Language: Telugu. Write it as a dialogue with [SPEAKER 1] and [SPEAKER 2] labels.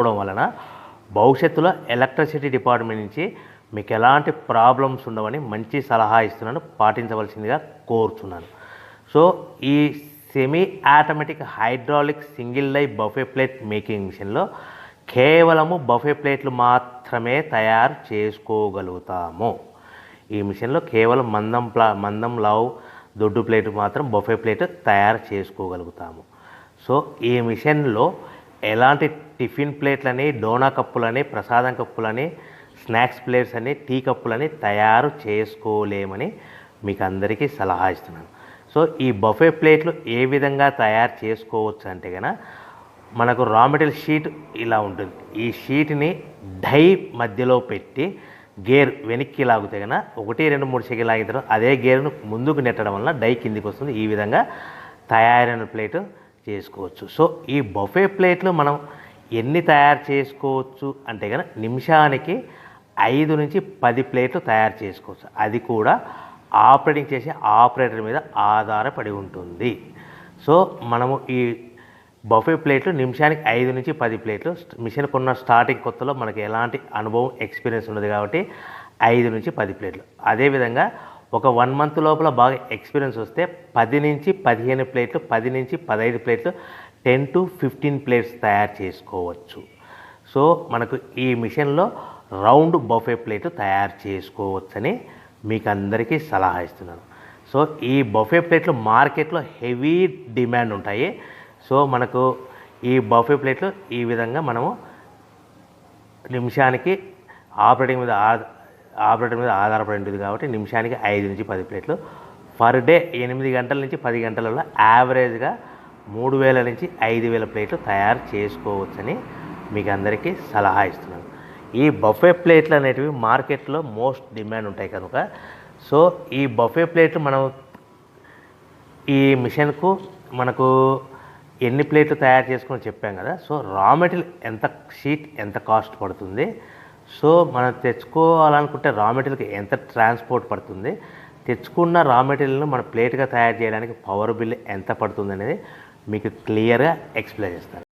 [SPEAKER 1] అవడం వలన భవిష్యత్తులో ఎలక్ట్రిసిటీ డిపార్ట్మెంట్ నుంచి మీకు ఎలాంటి ప్రాబ్లమ్స్ ఉండవని మంచి సలహా ఇస్తున్నాను, పాటించవలసిందిగా కోరుతున్నాను. సో ఈ సెమీ ఆటోమేటిక్ హైడ్రాలిక్ సింగిల్ లై బఫే ప్లేట్ మేకింగ్ మిషన్లో కేవలము బఫే ప్లేట్లు మాత్రమే తయారు చేసుకోగలుగుతాము. ఈ మిషన్లో కేవలం మందం లావు దొడ్డు ప్లేట్ మాత్రం బఫే ప్లేట్ తయారు చేసుకోగలుగుతాము. సో ఈ మిషన్లో ఎలాంటి టిఫిన్ ప్లేట్లని, డోనా కప్పులని, ప్రసాదం కప్పులని, స్నాక్స్ ప్లేట్స్ అని, టీ కప్పులని తయారు చేసుకోలేమని మీకు అందరికీ సలహా ఇస్తున్నాను. సో ఈ బఫే ప్లేట్లు ఏ విధంగా తయారు చేసుకోవచ్చు అంటే కనుక మనకు రా మెటీరియల్ షీట్ ఇలా ఉంటుంది. ఈ షీట్ని డై మధ్యలో పెట్టి గేర్ వెనక్కి లాగితే కనుక 1, 2, 3 సెకండ్లు లాగిన తర్వాత అదే గేర్ను ముందుకు నెట్టడం వలన డై కిందికి వస్తుంది. ఈ విధంగా తయారైన ప్లేటు చేసుకోవచ్చు. సో ఈ బఫే ప్లేట్లు మనం ఎన్ని తయారు చేసుకోవచ్చు అంటే కనుక నిమిషానికి 5 నుంచి 10 ప్లేట్లు తయారు చేసుకోవచ్చు. అది కూడా ఆపరేటింగ్ చేసే ఆపరేటర్ మీద ఆధారపడి ఉంటుంది. సో మనము ఈ బఫే ప్లేట్లు నిమిషానికి 5 నుంచి 10 ప్లేట్లు. మిషన్ కొన్న స్టార్టింగ్ కొత్తలో మనకి ఎలాంటి అనుభవం ఎక్స్పీరియన్స్ ఉన్నది కాబట్టి 5 నుంచి 10 ప్లేట్లు. అదేవిధంగా ఒక 1 మంత్ లోపల బాగా ఎక్స్పీరియన్స్ వస్తే 10 నుంచి 15 ప్లేట్లు, 10 నుంచి 15 ప్లేట్లు, 10 to 15 ప్లేట్స్ తయారు చేసుకోవచ్చు. సో మనకు ఈ మిషన్లో రౌండ్ బఫే ప్లేట్ తయారు చేసుకోవచ్చని మీకు అందరికీ సలహా ఇస్తున్నాను. సో ఈ బఫే ప్లేట్లు మార్కెట్లో హెవీ డిమాండ్ ఉంటాయి. సో మనకు ఈ బఫే ప్లేట్లు ఈ విధంగా మనము నిమిషానికి ఆపరేటర్ మీద ఆధారపడి ఉంటుంది కాబట్టి నిమిషానికి 5 నుంచి 10 ప్లేట్లు పర్ డే 8 గంటల నుంచి 10 గంటలలో యావరేజ్గా 3000 నుంచి 5000 ప్లేట్లు తయారు చేసుకోవచ్చని మీకు అందరికీ సలహా ఇస్తున్నాను. ఈ బఫే ప్లేట్లు అనేటివి మార్కెట్లో మోస్ట్ డిమాండ్ ఉంటాయి కనుక సో ఈ బఫే ప్లేట్లు మనం ఈ మిషన్కు మనకు ఎన్ని ప్లేట్లు తయారు చేసుకొని చెప్పాం కదా. సో రా మెటీరియల్ ఎంత షీట్ ఎంత కాస్ట్ పడుతుంది, సో మనం తెచ్చుకోవాలనుకుంటే రా మెటీరియల్కి ఎంత ట్రాన్స్పోర్ట్ పడుతుంది, తెచ్చుకున్న రా మెటీరియల్ను మన ప్లేట్గా తయారు చేయడానికి పవర్ బిల్ ఎంత పడుతుంది అనేది మీకు క్లియర్గా ఎక్స్ప్లెయిన్ చేస్తాను.